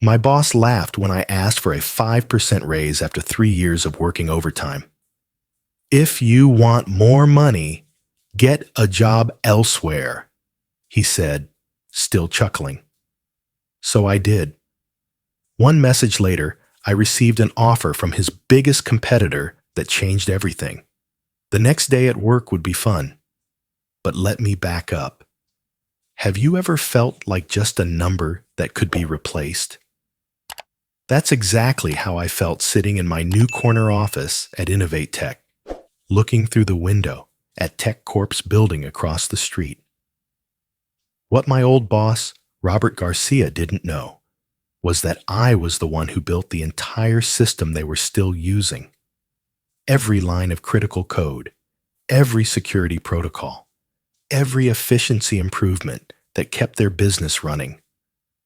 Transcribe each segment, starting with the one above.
My boss laughed when I asked for a 5% raise after 3 years of working overtime. "If you want more money, get a job elsewhere," he said, still chuckling. So I did. One message later, I received an offer from his biggest competitor that changed everything. The next day at work would be fun. But let me back up. Have you ever felt like just a number that could be replaced? That's exactly how I felt sitting in my new corner office at InnovateTech, looking through the window at TechCorp's building across the street. What my old boss, Robert Garcia, didn't know was that I was the one who built the entire system they were still using. Every line of critical code, every security protocol, every efficiency improvement that kept their business running.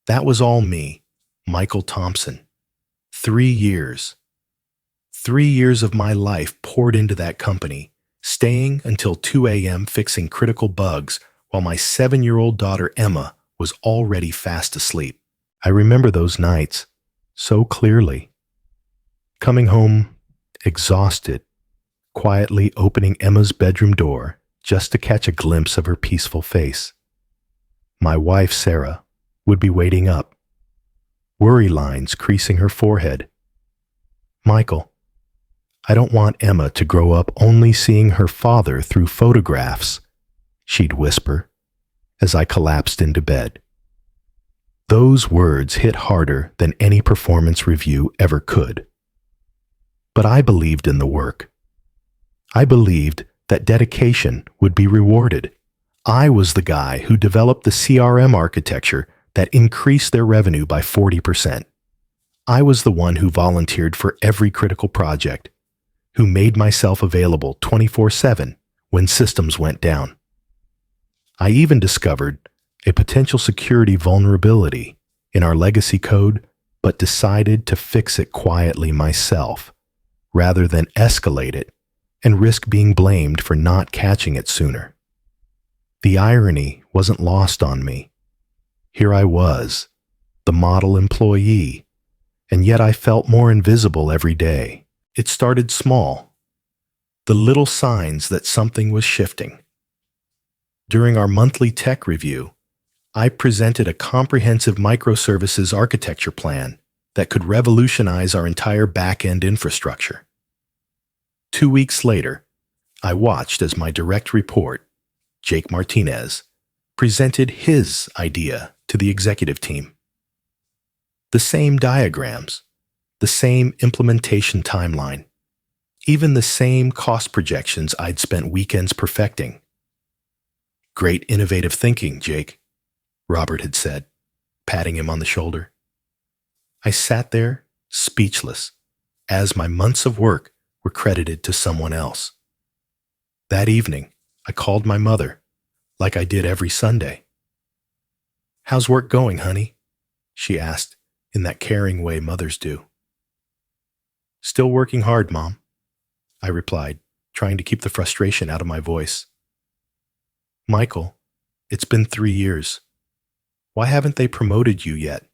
That was all me, Michael Thompson. 3 years. 3 years of my life poured into that company, staying until 2 a.m. fixing critical bugs while my 7-year-old daughter Emma was already fast asleep. I remember those nights so clearly. Coming home, exhausted, quietly opening Emma's bedroom door just to catch a glimpse of her peaceful face. My wife, Sarah, would be waiting up, worry lines creasing her forehead. "Michael, I don't want Emma to grow up only seeing her father through photographs," she'd whisper as I collapsed into bed. Those words hit harder than any performance review ever could. But I believed in the work. I believed that dedication would be rewarded. I was the guy who developed the CRM architecture that increased their revenue by 40%. I was the one who volunteered for every critical project, who made myself available 24/7 when systems went down. I even discovered a potential security vulnerability in our legacy code, but decided to fix it quietly myself, rather than escalate it and risk being blamed for not catching it sooner. The irony wasn't lost on me. Here I was, the model employee, and yet I felt more invisible every day. It started small, the little signs that something was shifting. During our monthly tech review, I presented a comprehensive microservices architecture plan that could revolutionize our entire back-end infrastructure. 2 weeks later, I watched as my direct report, Jake Martinez, presented his idea to the executive team. The same diagrams, the same implementation timeline, even the same cost projections I'd spent weekends perfecting. "Great innovative thinking, Jake," Robert had said, patting him on the shoulder. I sat there, speechless, as my months of work were credited to someone else. That evening, I called my mother, like I did every Sunday. "How's work going, honey?" she asked, in that caring way mothers do. "Still working hard, Mom," I replied, trying to keep the frustration out of my voice. "Michael, it's been 3 years. Why haven't they promoted you yet?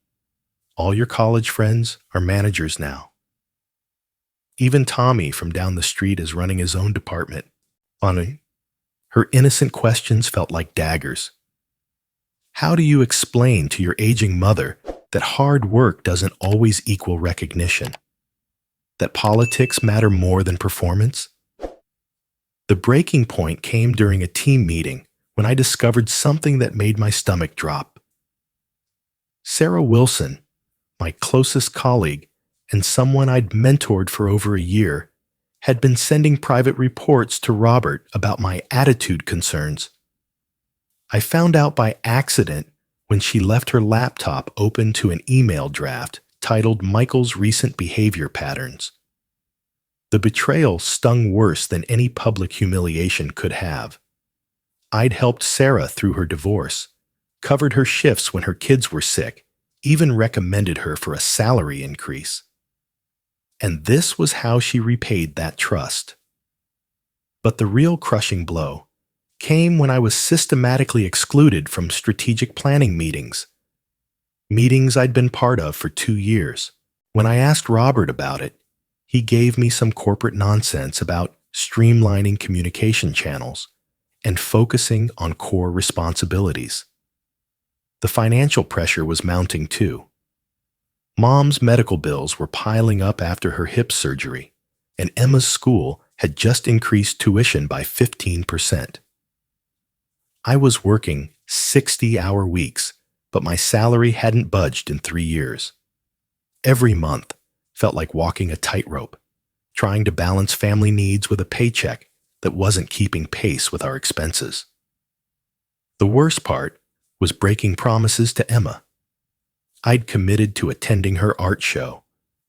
All your college friends are managers now. Even Tommy from down the street is running his own department." Her innocent questions felt like daggers. How do you explain to your aging mother that hard work doesn't always equal recognition? That politics matter more than performance? The breaking point came during a team meeting when I discovered something that made my stomach drop. Sarah Wilson, my closest colleague and someone I'd mentored for over a year, had been sending private reports to Robert about my attitude concerns. I found out by accident when she left her laptop open to an email draft titled "Michael's Recent Behavior Patterns." The betrayal stung worse than any public humiliation could have. I'd helped Sarah through her divorce, covered her shifts when her kids were sick, even recommended her for a salary increase. And this was how she repaid that trust. But the real crushing blow came when I was systematically excluded from strategic planning meetings. meetings I'd been part of for 2 years. When I asked Robert about it, he gave me some corporate nonsense about streamlining communication channels and focusing on core responsibilities. The financial pressure was mounting too. Mom's medical bills were piling up after her hip surgery, and Emma's school had just increased tuition by 15%. I was working 60-hour weeks, but my salary hadn't budged in 3 years. Every month felt like walking a tightrope, trying to balance family needs with a paycheck that wasn't keeping pace with our expenses. The worst part was breaking promises to Emma. I'd committed to attending her art show,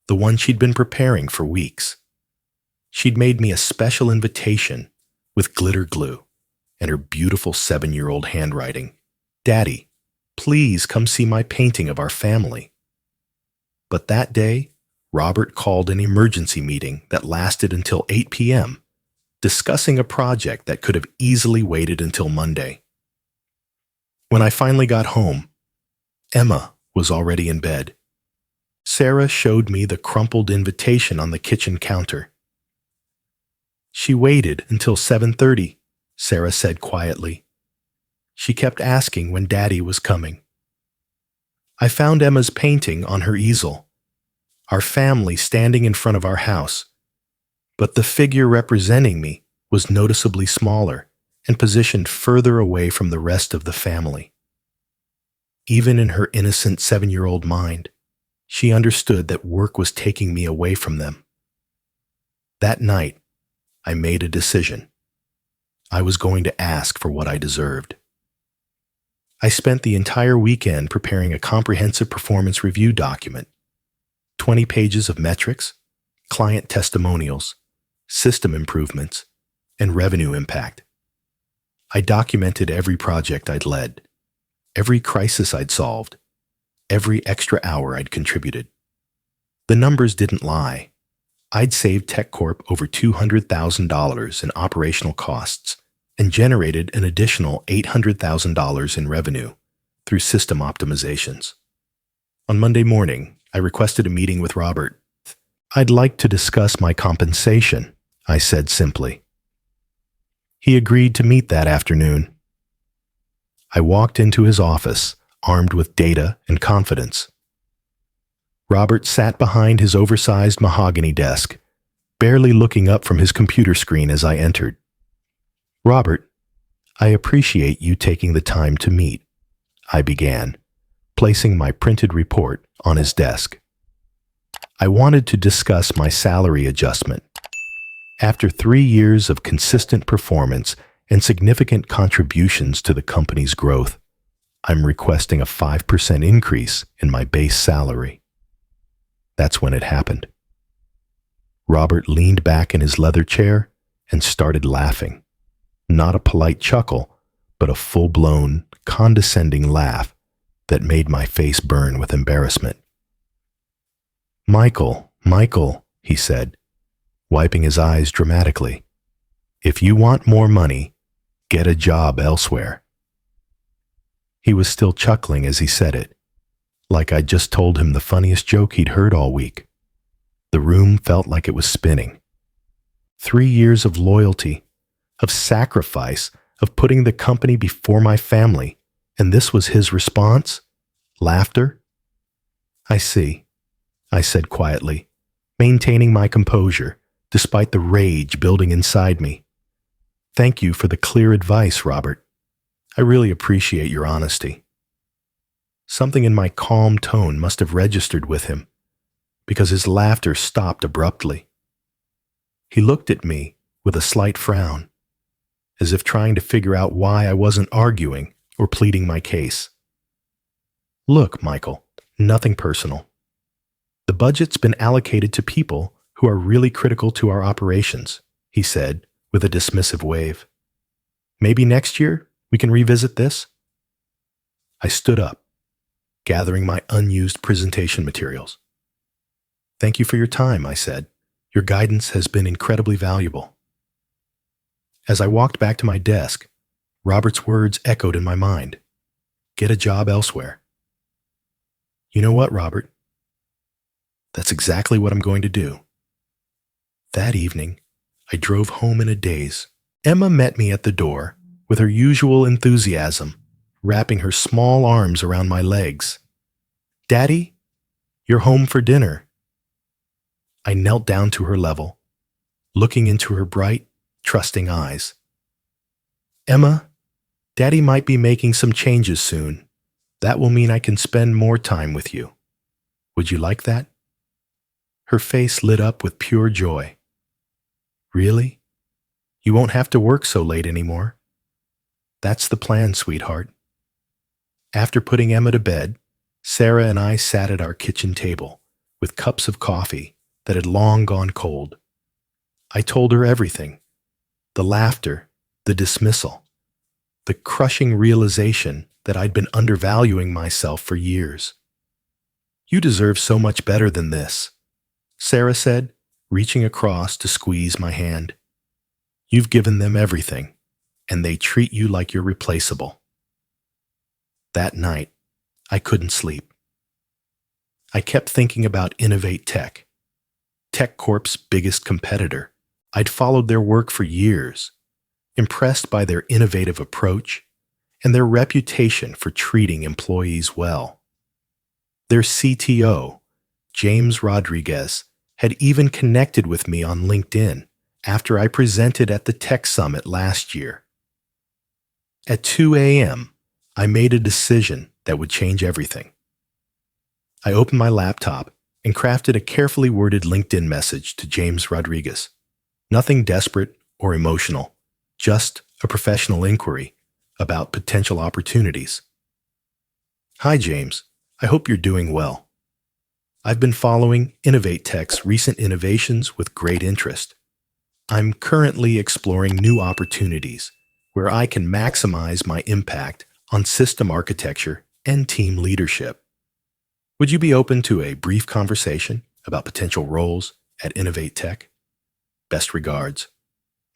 the one she'd been preparing for weeks. She'd made me a special invitation with glitter glue and her beautiful 7-year-old handwriting. "Daddy, please come see my painting of our family." But that day, Robert called an emergency meeting that lasted until 8 p.m., discussing a project that could have easily waited until Monday. When I finally got home, Emma was already in bed. Sarah showed me the crumpled invitation on the kitchen counter. "She waited until 7:30, Sarah said quietly. She kept asking when Daddy was coming. I found Emma's painting on her easel, our family standing in front of our house, but the figure representing me was noticeably smaller and positioned further away from the rest of the family. Even in her innocent 7-year-old mind, she understood that work was taking me away from them. That night, I made a decision. I was going to ask for what I deserved. I spent the entire weekend preparing a comprehensive performance review document, 20 pages of metrics, client testimonials, system improvements, and revenue impact. I documented every project I'd led, every crisis I'd solved, every extra hour I'd contributed. The numbers didn't lie. I'd saved TechCorp over $200,000 in operational costs and generated an additional $800,000 in revenue through system optimizations. On Monday morning, I requested a meeting with Robert. "I'd like to discuss my compensation," I said simply. He agreed to meet that afternoon. I walked into his office, armed with data and confidence. Robert sat behind his oversized mahogany desk, barely looking up from his computer screen as I entered. "Robert, I appreciate you taking the time to meet," I began, placing my printed report on his desk. "I wanted to discuss my salary adjustment. After 3 years of consistent performance and significant contributions to the company's growth, I'm requesting a 5% increase in my base salary." That's when it happened. Robert leaned back in his leather chair and started laughing. Not a polite chuckle, but a full-blown, condescending laugh that made my face burn with embarrassment. Michael, he said, wiping his eyes dramatically. "If you want more money, get a job elsewhere." He was still chuckling as he said it, like I'd just told him the funniest joke he'd heard all week. The room felt like it was spinning. 3 years of loyalty, of sacrifice, of putting the company before my family, and this was his response? Laughter? "I see," I said quietly, maintaining my composure despite the rage building inside me. "Thank you for the clear advice, Robert. I really appreciate your honesty." Something in my calm tone must have registered with him, because his laughter stopped abruptly. He looked at me with a slight frown, as if trying to figure out why I wasn't arguing or pleading my case. "Look, Michael, nothing personal. The budget's been allocated to people who are really critical to our operations," he said with a dismissive wave. "Maybe next year we can revisit this?" I stood up, gathering my unused presentation materials. "Thank you for your time," I said. "Your guidance has been incredibly valuable." As I walked back to my desk, Robert's words echoed in my mind. "Get a job elsewhere." You know what, Robert? That's exactly what I'm going to do. That evening, I drove home in a daze. Emma met me at the door with her usual enthusiasm, wrapping her small arms around my legs. Daddy, you're home for dinner. I knelt down to her level, looking into her bright, trusting eyes. Emma, Daddy might be making some changes soon. That will mean I can spend more time with you. Would you like that? Her face lit up with pure joy. Really? You won't have to work so late anymore. That's the plan, sweetheart. After putting Emma to bed, Sarah and I sat at our kitchen table with cups of coffee that had long gone cold. I told her everything: the laughter, the dismissal, the crushing realization that I'd been undervaluing myself for years. You deserve so much better than this, Sarah said, reaching across to squeeze my hand. You've given them everything, and they treat you like you're replaceable. That night, I couldn't sleep. I kept thinking about InnovateTech, TechCorp's biggest competitor. I'd followed their work for years, impressed by their innovative approach and their reputation for treating employees well. Their CTO, James Rodriguez, had even connected with me on LinkedIn after I presented at the Tech Summit last year. At 2 a.m., I made a decision that would change everything. I opened my laptop and crafted a carefully worded LinkedIn message to James Rodriguez. Nothing desperate or emotional, just a professional inquiry about potential opportunities. Hi, James. I hope you're doing well. I've been following InnovateTech's recent innovations with great interest. I'm currently exploring new opportunities where I can maximize my impact on system architecture and team leadership. Would you be open to a brief conversation about potential roles at InnovateTech? Best regards,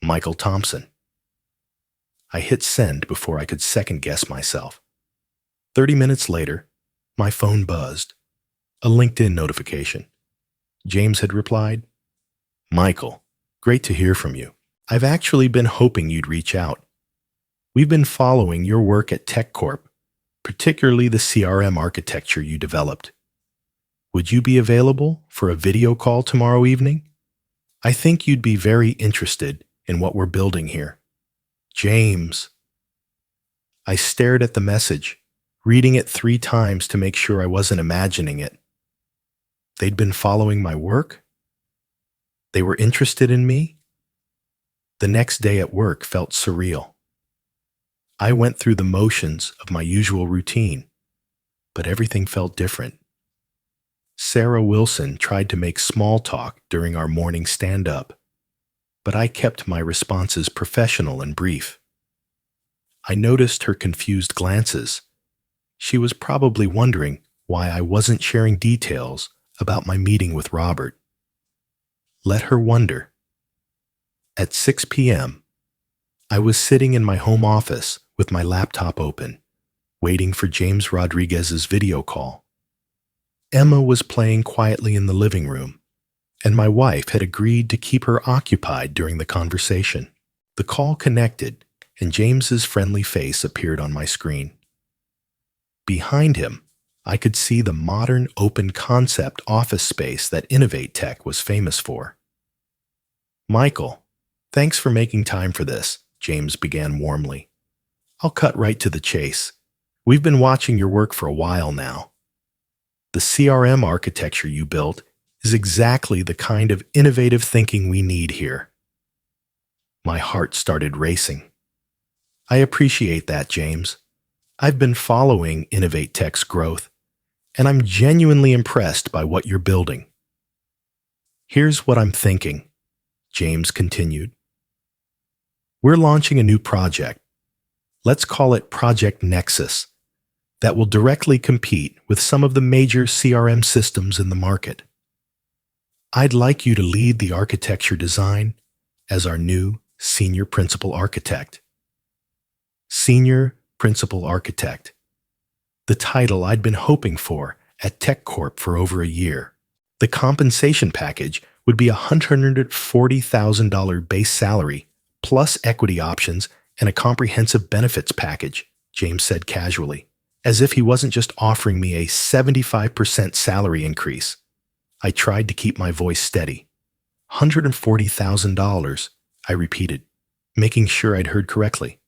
Michael Thompson. I hit send before I could second-guess myself. 30 minutes later, my phone buzzed. A LinkedIn notification. James had replied, Michael, great to hear from you. I've actually been hoping you'd reach out. We've been following your work at TechCorp, particularly the CRM architecture you developed. Would you be available for a video call tomorrow evening? I think you'd be very interested in what we're building here. James. I stared at the message, reading it 3 times to make sure I wasn't imagining it. They'd been following my work? They were interested in me? The next day at work felt surreal. I went through the motions of my usual routine, but everything felt different. Sarah Wilson tried to make small talk during our morning stand-up, but I kept my responses professional and brief. I noticed her confused glances. She was probably wondering why I wasn't sharing details about my meeting with Robert. Let her wonder. At 6 p.m., I was sitting in my home office with my laptop open, waiting for James Rodriguez's video call. Emma was playing quietly in the living room, and my wife had agreed to keep her occupied during the conversation. The call connected, and James's friendly face appeared on my screen. Behind him, I could see the modern open-concept office space that InnovateTech was famous for. Michael, thanks for making time for this, James began warmly. I'll cut right to the chase. We've been watching your work for a while now. The CRM architecture you built is exactly the kind of innovative thinking we need here. My heart started racing. I appreciate that, James. I've been following InnovateTech's growth, and I'm genuinely impressed by what you're building. Here's what I'm thinking, James continued. We're launching a new project. Let's call it Project Nexus, that will directly compete with some of the major CRM systems in the market. I'd like you to lead the architecture design as our new Senior Principal Architect. Senior Principal Architect, the title I'd been hoping for at Tech Corp for over a year. The compensation package would be a $140,000 base salary, plus equity options and a comprehensive benefits package, James said casually, as if he wasn't just offering me a 75% salary increase. I tried to keep my voice steady. $140,000, I repeated, making sure I'd heard correctly.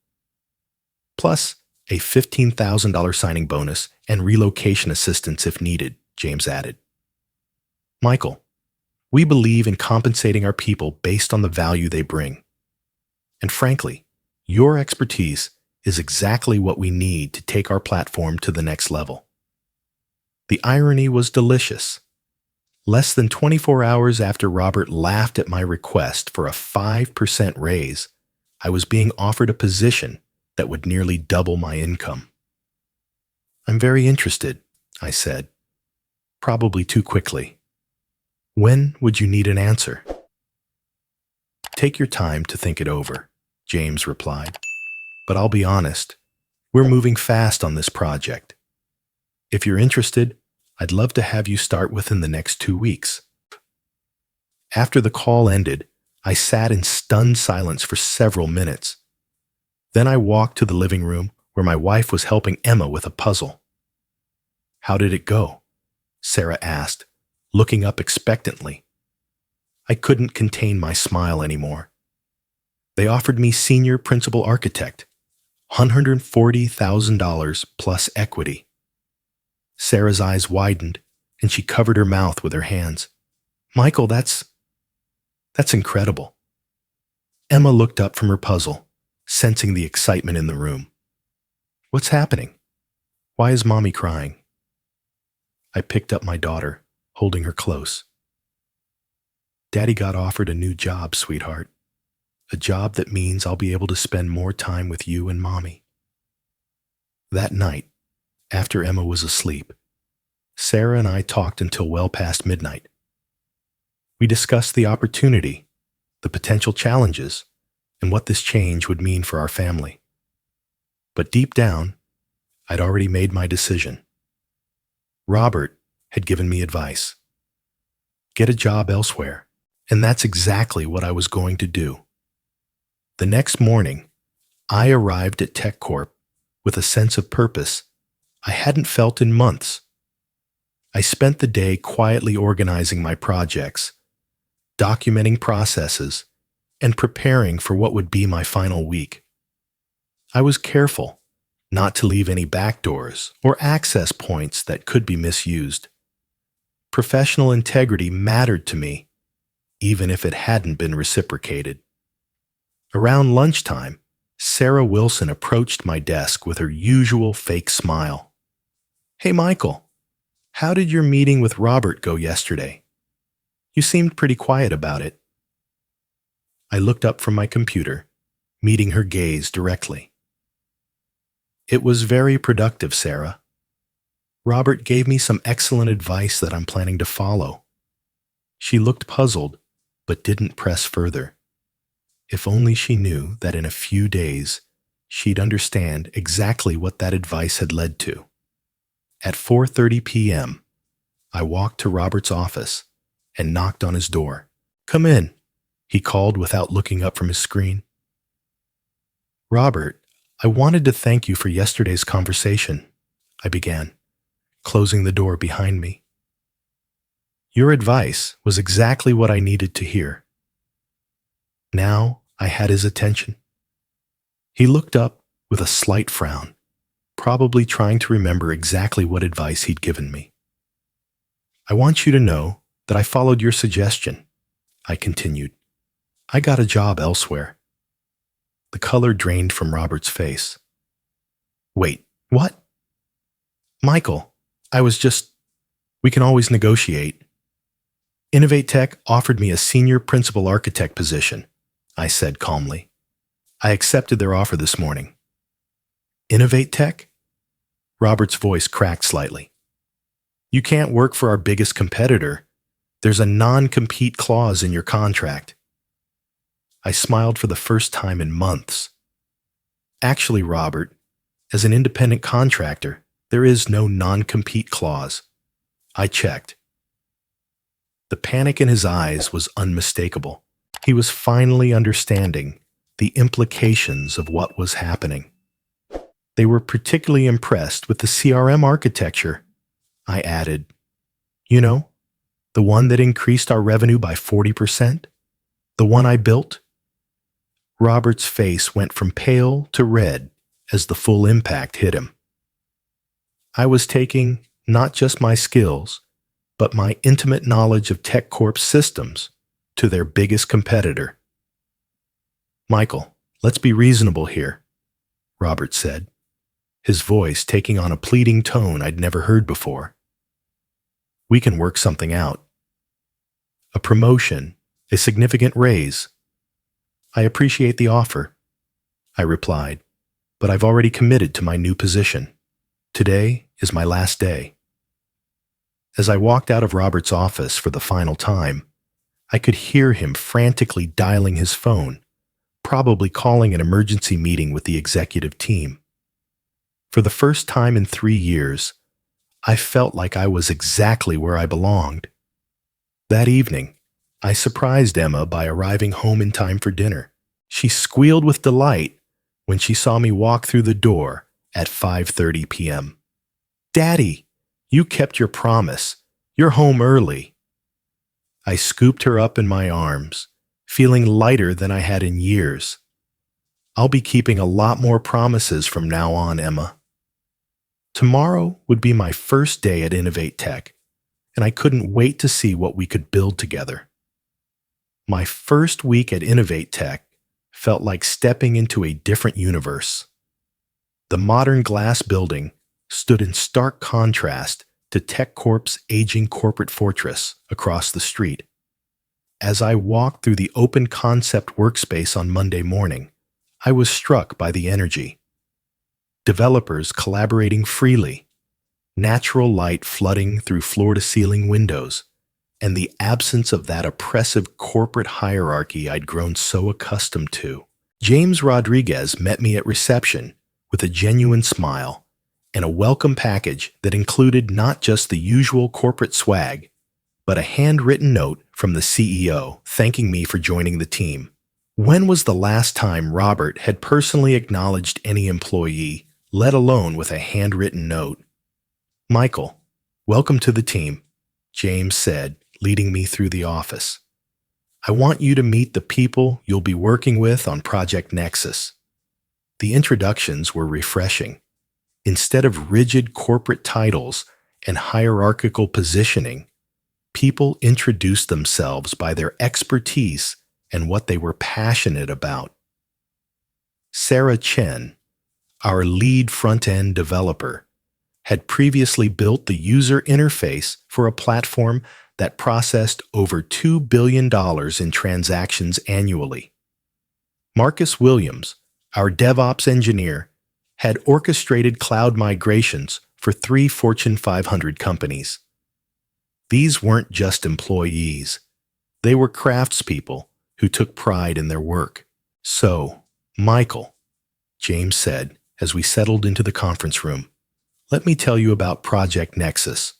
Plus a $15,000 signing bonus and relocation assistance if needed, James added. Michael, we believe in compensating our people based on the value they bring. And frankly, your expertise is exactly what we need to take our platform to the next level. The irony was delicious. Less than 24 hours after Robert laughed at my request for a 5% raise, I was being offered a position that would nearly double my income. I'm very interested, I said, probably too quickly. When would you need an answer? Take your time to think it over, James replied. But I'll be honest, we're moving fast on this project. If you're interested, I'd love to have you start within the next 2 weeks. After the call ended, I sat in stunned silence for several minutes. Then I walked to the living room where my wife was helping Emma with a puzzle. How did it go? Sarah asked, looking up expectantly. I couldn't contain my smile anymore. They offered me senior principal architect, $140,000 plus equity. Sarah's eyes widened, and she covered her mouth with her hands. Michael, that's incredible. Emma looked up from her puzzle, sensing the excitement in the room. What's happening? Why is Mommy crying? I picked up my daughter, holding her close. Daddy got offered a new job, sweetheart. A job that means I'll be able to spend more time with you and Mommy. That night, after Emma was asleep, Sarah and I talked until well past midnight. We discussed the opportunity, the potential challenges, and what this change would mean for our family. But deep down, I'd already made my decision. Robert had given me advice. Get a job elsewhere, and that's exactly what I was going to do. The next morning, I arrived at Tech Corp with a sense of purpose I hadn't felt in months. I spent the day quietly organizing my projects, documenting processes, and preparing for what would be my final week. I was careful not to leave any backdoors or access points that could be misused. Professional integrity mattered to me, even if it hadn't been reciprocated. Around lunchtime, Sarah Wilson approached my desk with her usual fake smile. Hey, Michael, how did your meeting with Robert go yesterday? You seemed pretty quiet about it. I looked up from my computer, meeting her gaze directly. It was very productive, Sarah. Robert gave me some excellent advice that I'm planning to follow. She looked puzzled, but didn't press further. If only she knew that in a few days, she'd understand exactly what that advice had led to. At 4:30 p.m., I walked to Robert's office and knocked on his door. Come in, he called without looking up from his screen. Robert, I wanted to thank you for yesterday's conversation, I began, closing the door behind me. Your advice was exactly what I needed to hear. Now I had his attention. He looked up with a slight frown, probably trying to remember exactly what advice he'd given me. I want you to know that I followed your suggestion, I continued. I got a job elsewhere. The color drained from Robert's face. Wait, what? Michael, we can always negotiate. InnovateTech offered me a senior principal architect position, I said calmly. I accepted their offer this morning. InnovateTech? Robert's voice cracked slightly. You can't work for our biggest competitor. There's a non-compete clause in your contract. I smiled for the first time in months. Actually, Robert, as an independent contractor, there is no non-compete clause. I checked. The panic in his eyes was unmistakable. He was finally understanding the implications of what was happening. They were particularly impressed with the CRM architecture, I added. You know, the one that increased our revenue by 40%? The one I built? Robert's face went from pale to red as the full impact hit him. I was taking not just my skills, but my intimate knowledge of TechCorp's systems to their biggest competitor. Michael, let's be reasonable here, Robert said, his voice taking on a pleading tone I'd never heard before. We can work something out. A promotion, a significant raise. I appreciate the offer, I replied, but I've already committed to my new position. Today is my last day. As I walked out of Robert's office for the final time, I could hear him frantically dialing his phone, probably calling an emergency meeting with the executive team. For the first time in 3 years, I felt like I was exactly where I belonged. That evening, I surprised Emma by arriving home in time for dinner. She squealed with delight when she saw me walk through the door at 5:30 p.m. "Daddy, you kept your promise. You're home early." I scooped her up in my arms, feeling lighter than I had in years. I'll be keeping a lot more promises from now on, Emma. Tomorrow would be my first day at InnovateTech, and I couldn't wait to see what we could build together. My first week at InnovateTech felt like stepping into a different universe. The modern glass building stood in stark contrast to TechCorp's aging corporate fortress across the street. As I walked through the open concept workspace on Monday morning, I was struck by the energy. Developers collaborating freely, natural light flooding through floor-to-ceiling windows, and the absence of that oppressive corporate hierarchy I'd grown so accustomed to. James Rodriguez met me at reception with a genuine smile and a welcome package that included not just the usual corporate swag, but a handwritten note from the CEO thanking me for joining the team. When was the last time Robert had personally acknowledged any employee, let alone with a handwritten note? "Michael, welcome to the team," James said, leading me through the office. "I want you to meet the people you'll be working with on Project Nexus." The introductions were refreshing. Instead of rigid corporate titles and hierarchical positioning, people introduced themselves by their expertise and what they were passionate about. Sarah Chen, our lead front-end developer, had previously built the user interface for a platform that processed over $2 billion in transactions annually. Marcus Williams, our DevOps engineer, had orchestrated cloud migrations for 3 Fortune 500 companies. These weren't just employees. They were craftspeople who took pride in their work. "So, Michael," James said as we settled into the conference room, "let me tell you about Project Nexus.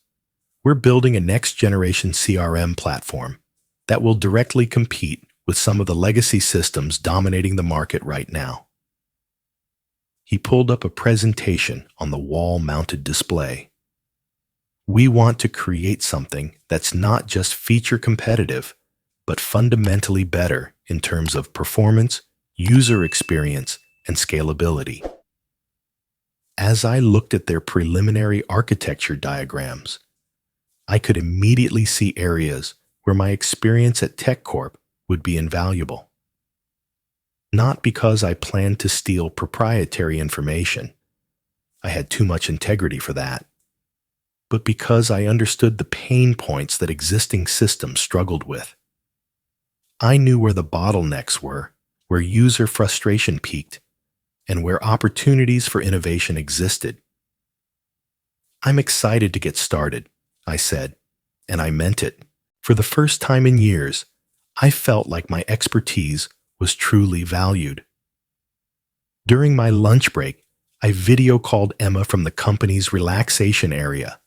We're building a next-generation CRM platform that will directly compete with some of the legacy systems dominating the market right now." He pulled up a presentation on the wall-mounted display. "We want to create something that's not just feature competitive, but fundamentally better in terms of performance, user experience, and scalability." As I looked at their preliminary architecture diagrams, I could immediately see areas where my experience at TechCorp would be invaluable. Not because I planned to steal proprietary information. I had too much integrity for that. But because I understood the pain points that existing systems struggled with. I knew where the bottlenecks were, where user frustration peaked, and where opportunities for innovation existed. "I'm excited to get started," I said, and I meant it. For the first time in years, I felt like my expertise was truly valued. During my lunch break, I video called Emma from the company's relaxation area,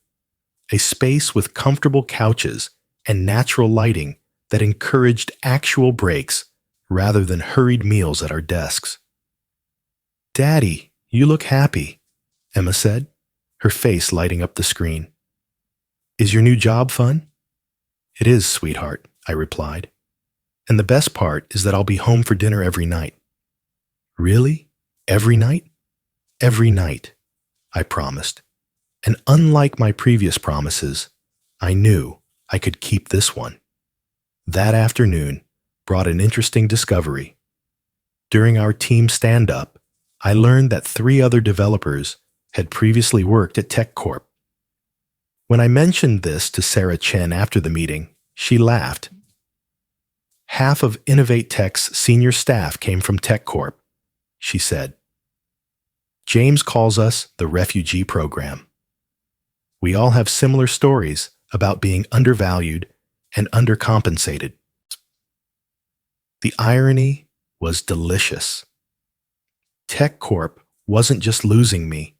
a space with comfortable couches and natural lighting that encouraged actual breaks rather than hurried meals at our desks. "Daddy, you look happy," Emma said, her face lighting up the screen. "Is your new job fun?" "It is, sweetheart," I replied. "And the best part is that I'll be home for dinner every night." "Really? Every night?" "Every night," I promised. And unlike my previous promises, I knew I could keep this one. That afternoon brought an interesting discovery. During our team stand-up, I learned that 3 other developers had previously worked at TechCorp. When I mentioned this to Sarah Chen after the meeting, she laughed. "Half of InnovateTech's senior staff came from TechCorp," she said. "James calls us the refugee program. We all have similar stories about being undervalued and undercompensated." The irony was delicious. TechCorp wasn't just losing me.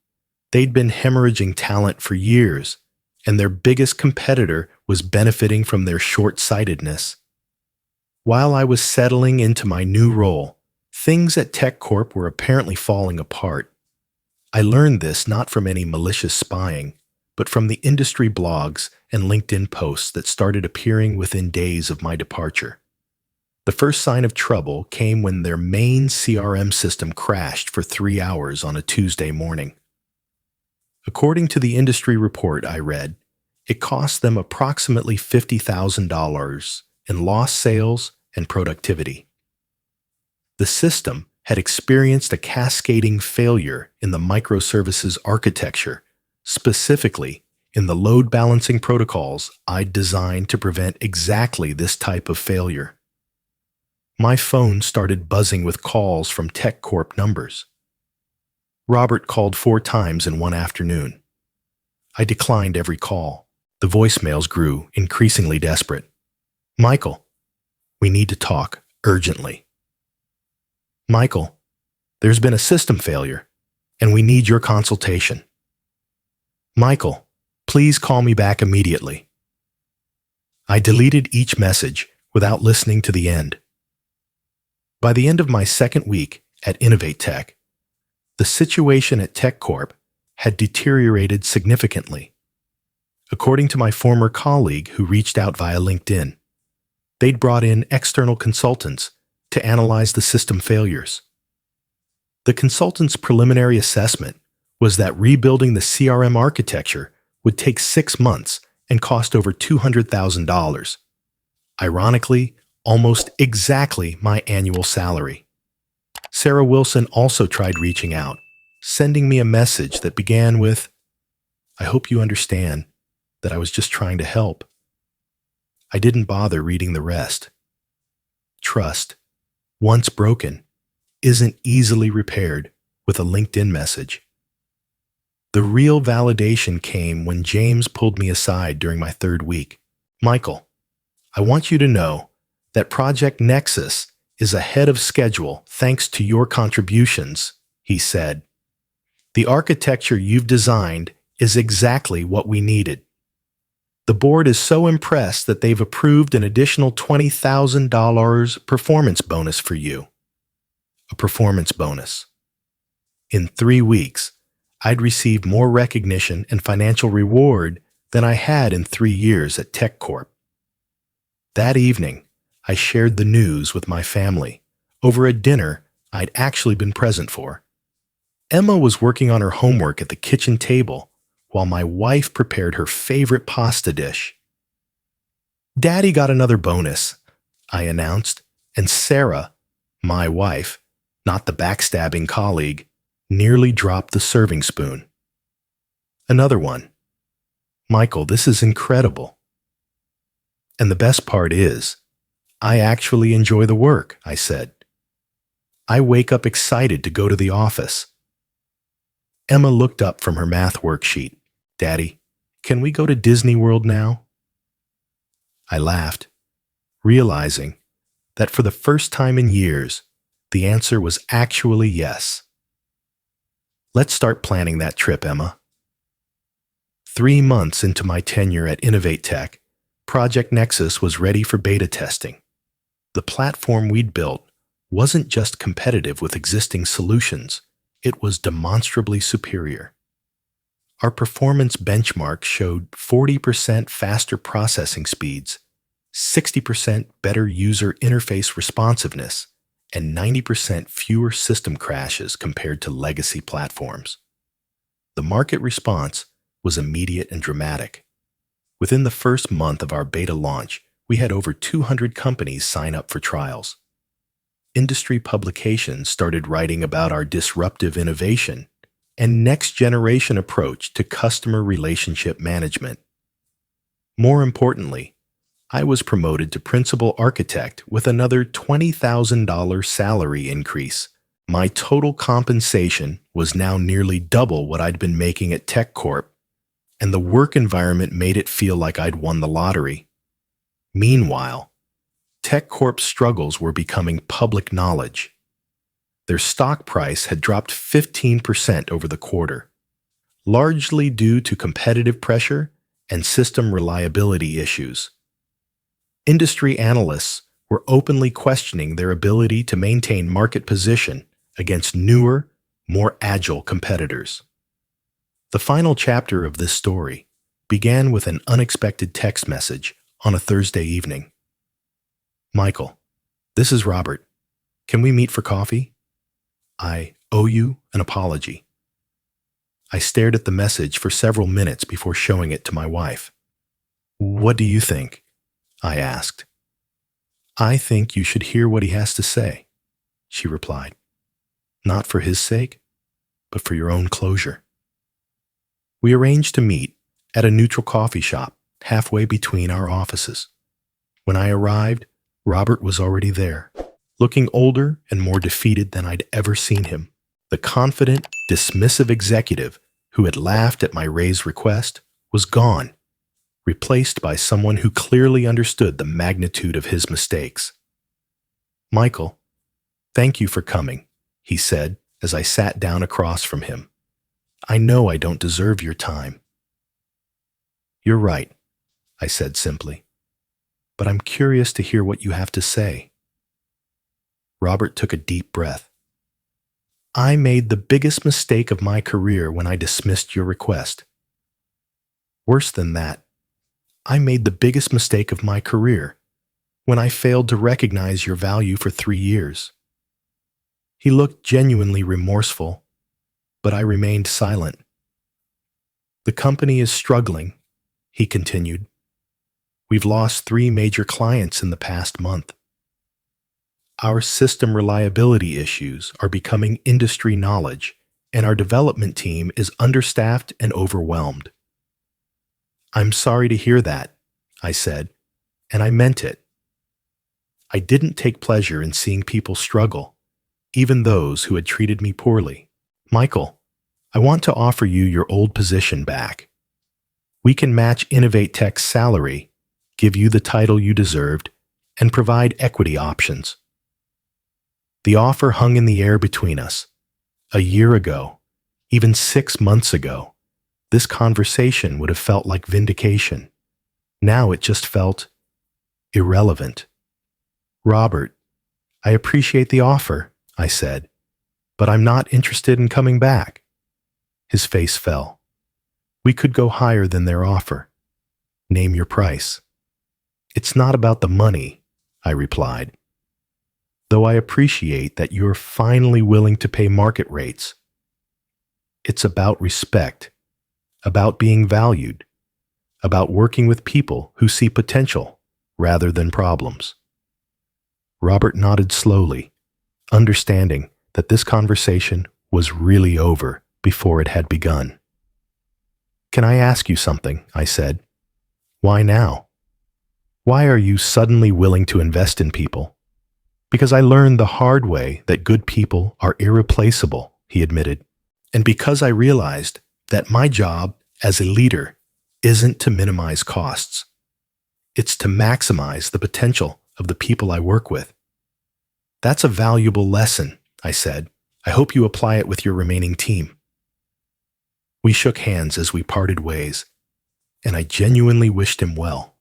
They'd been hemorrhaging talent for years, and their biggest competitor was benefiting from their short-sightedness. While I was settling into my new role, things at TechCorp were apparently falling apart. I learned this not from any malicious spying, but from the industry blogs and LinkedIn posts that started appearing within days of my departure. The first sign of trouble came when their main CRM system crashed for 3 hours on a Tuesday morning. According to the industry report I read, it cost them approximately $50,000 in lost sales and productivity. The system had experienced a cascading failure in the microservices architecture, specifically in the load balancing protocols I'd designed to prevent exactly this type of failure. My phone started buzzing with calls from TechCorp numbers. Robert called 4 times in one afternoon. I declined every call. The voicemails grew increasingly desperate. "Michael, we need to talk urgently." "Michael, there's been a system failure, and we need your consultation." "Michael, please call me back immediately." I deleted each message without listening to the end. By the end of my second week at InnovateTech, the situation at TechCorp had deteriorated significantly. According to my former colleague who reached out via LinkedIn, they'd brought in external consultants to analyze the system failures. The consultant's preliminary assessment was that rebuilding the CRM architecture would take 6 months and cost over $200,000. Ironically, almost exactly my annual salary. Sarah Wilson also tried reaching out, sending me a message that began with, "I hope you understand that I was just trying to help." I didn't bother reading the rest. Trust, once broken, isn't easily repaired with a LinkedIn message. The real validation came when James pulled me aside during my 3rd week. "Michael, I want you to know that Project Nexus is ahead of schedule thanks to your contributions," he said. "The architecture you've designed is exactly what we needed. The board is so impressed that they've approved an additional $20,000 performance bonus for you." A performance bonus. In 3 weeks, I'd received more recognition and financial reward than I had in 3 years at TechCorp. That evening, I shared the news with my family over a dinner I'd actually been present for. Emma was working on her homework at the kitchen table while my wife prepared her favorite pasta dish. "Daddy got another bonus," I announced, and Sarah, my wife, not the backstabbing colleague, nearly dropped the serving spoon. "Another one. Michael, this is incredible." "And the best part is, I actually enjoy the work," I said. "I wake up excited to go to the office." Emma looked up from her math worksheet. "Daddy, can we go to Disney World now?" I laughed, realizing that for the first time in years, the answer was actually yes. "Let's start planning that trip, Emma." 3 months into my tenure at InnovateTech, Project Nexus was ready for beta testing. The platform we'd built wasn't just competitive with existing solutions, it was demonstrably superior. Our performance benchmark showed 40% faster processing speeds, 60% better user interface responsiveness, and 90% fewer system crashes compared to legacy platforms. The market response was immediate and dramatic. Within the first month of our beta launch, we had over 200 companies sign up for trials. Industry publications started writing about our disruptive innovation and next-generation approach to customer relationship management. More importantly, I was promoted to principal architect with another $20,000 salary increase. My total compensation was now nearly double what I'd been making at TechCorp, and the work environment made it feel like I'd won the lottery. Meanwhile, TechCorp's struggles were becoming public knowledge. Their stock price had dropped 15% over the quarter, largely due to competitive pressure and system reliability issues. Industry analysts were openly questioning their ability to maintain market position against newer, more agile competitors. The final chapter of this story began with an unexpected text message on a Thursday evening. "Michael, this is Robert. Can we meet for coffee? I owe you an apology." I stared at the message for several minutes before showing it to my wife. "What do you think?" I asked. "I think you should hear what he has to say," she replied. "Not for his sake, but for your own closure." We arranged to meet at a neutral coffee shop halfway between our offices. When I arrived, Robert was already there, looking older and more defeated than I'd ever seen him. The confident, dismissive executive who had laughed at my raise request was gone, replaced by someone who clearly understood the magnitude of his mistakes. "Michael, thank you for coming," he said as I sat down across from him. "I know I don't deserve your time." "You're right," I said simply, "but I'm curious to hear what you have to say." Robert took a deep breath. "I made the biggest mistake of my career when I dismissed your request. Worse than that, I made the biggest mistake of my career when I failed to recognize your value for 3 years." He looked genuinely remorseful, but I remained silent. "The company is struggling," he continued. "We've lost 3 major clients in the past month. Our system reliability issues are becoming industry knowledge, and our development team is understaffed and overwhelmed." "I'm sorry to hear that," I said, and I meant it. I didn't take pleasure in seeing people struggle, even those who had treated me poorly. "Michael, I want to offer you your old position back. We can match InnovateTech's salary, give you the title you deserved, and provide equity options." The offer hung in the air between us. A year ago, even 6 months ago, this conversation would have felt like vindication. Now it just felt irrelevant. "Robert, I appreciate the offer," I said, "but I'm not interested in coming back." His face fell. "We could go higher than their offer. Name your price." "It's not about the money," I replied. "Though I appreciate that you're finally willing to pay market rates. It's about respect, about being valued, about working with people who see potential rather than problems." Robert nodded slowly, understanding that this conversation was really over before it had begun. "Can I ask you something?" I said. "Why now? Why are you suddenly willing to invest in people?" "Because I learned the hard way that good people are irreplaceable," he admitted, "and because I realized that my job as a leader isn't to minimize costs. It's to maximize the potential of the people I work with." "That's a valuable lesson," I said. "I hope you apply it with your remaining team." We shook hands as we parted ways, and I genuinely wished him well.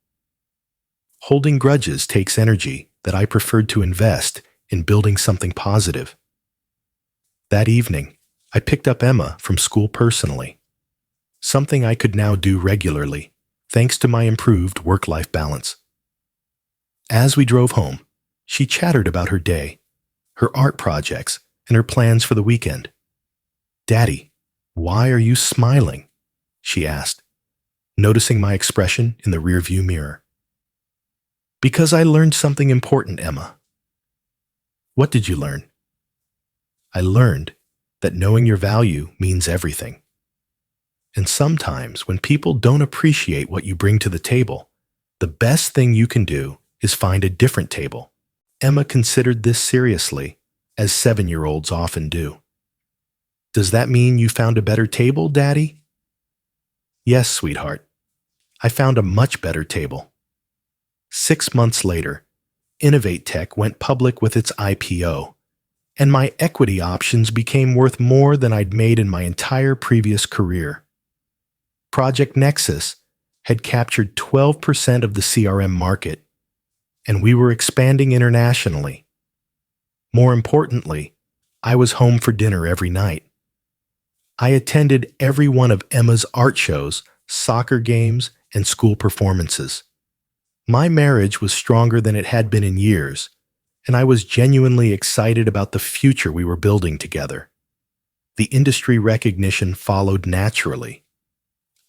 Holding grudges takes energy that I preferred to invest in building something positive. That evening, I picked up Emma from school personally, something I could now do regularly, thanks to my improved work-life balance. As we drove home, she chattered about her day, her art projects, and her plans for the weekend. "Daddy, why are you smiling?" she asked, noticing my expression in the rearview mirror. "Because I learned something important, Emma." "What did you learn?" "I learned that knowing your value means everything. And sometimes when people don't appreciate what you bring to the table, the best thing you can do is find a different table." Emma considered this seriously, as 7-year-olds often do. "Does that mean you found a better table, Daddy?" "Yes, sweetheart. I found a much better table." 6 months later, InnovateTech went public with its IPO, and my equity options became worth more than I'd made in my entire previous career. Project Nexus had captured 12% of the CRM market, and we were expanding internationally. More importantly, I was home for dinner every night. I attended every one of Emma's art shows, soccer games, and school performances. My marriage was stronger than it had been in years, and I was genuinely excited about the future we were building together. The industry recognition followed naturally.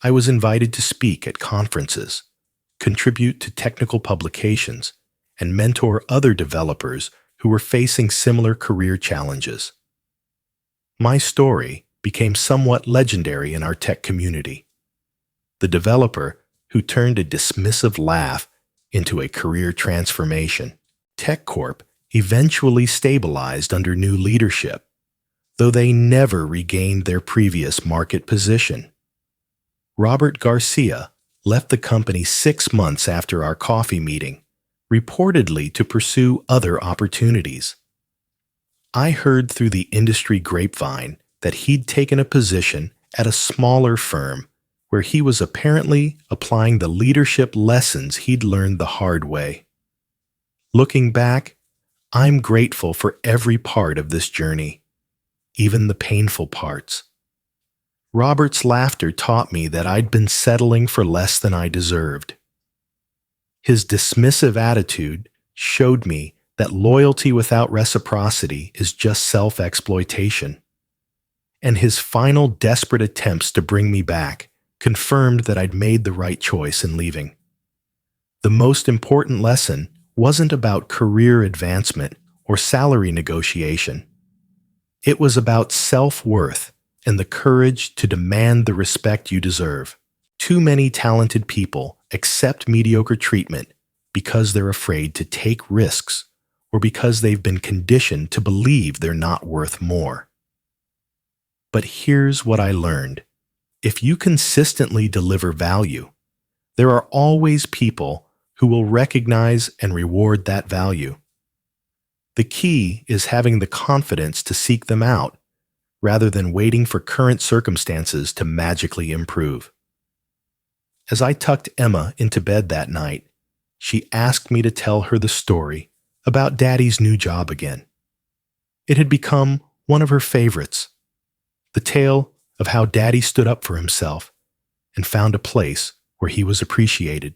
I was invited to speak at conferences, contribute to technical publications, and mentor other developers who were facing similar career challenges. My story became somewhat legendary in our tech community. The developer who turned a dismissive laugh into a career transformation. TechCorp eventually stabilized under new leadership, though they never regained their previous market position. Robert Garcia left the company 6 months after our coffee meeting, reportedly to pursue other opportunities. I heard through the industry grapevine that he'd taken a position at a smaller firm where he was apparently applying the leadership lessons he'd learned the hard way. Looking back, I'm grateful for every part of this journey, even the painful parts. Robert's laughter taught me that I'd been settling for less than I deserved. His dismissive attitude showed me that loyalty without reciprocity is just self-exploitation. And his final desperate attempts to bring me back confirmed that I'd made the right choice in leaving. The most important lesson wasn't about career advancement or salary negotiation. It was about self-worth and the courage to demand the respect you deserve. Too many talented people accept mediocre treatment because they're afraid to take risks or because they've been conditioned to believe they're not worth more. But here's what I learned. If you consistently deliver value, there are always people who will recognize and reward that value. The key is having the confidence to seek them out, rather than waiting for current circumstances to magically improve. As I tucked Emma into bed that night, she asked me to tell her the story about Daddy's new job again. It had become one of her favorites. The tale of how Daddy stood up for himself and found a place where he was appreciated.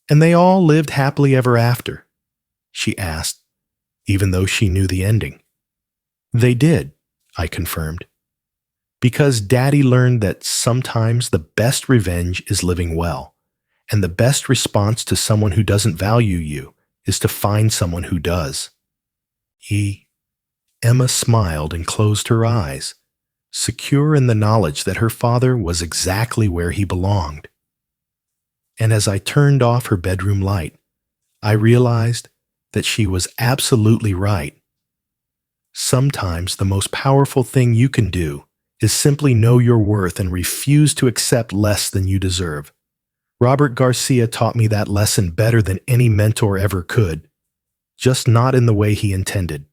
"And they all lived happily ever after?" she asked, even though she knew the ending. "They did," I confirmed. "Because Daddy learned that sometimes the best revenge is living well, and the best response to someone who doesn't value you is to find someone who does." Emma smiled and closed her eyes, secure in the knowledge that her father was exactly where he belonged. And as I turned off her bedroom light, I realized that she was absolutely right. Sometimes the most powerful thing you can do is simply know your worth and refuse to accept less than you deserve. Robert Garcia taught me that lesson better than any mentor ever could, just not in the way he intended.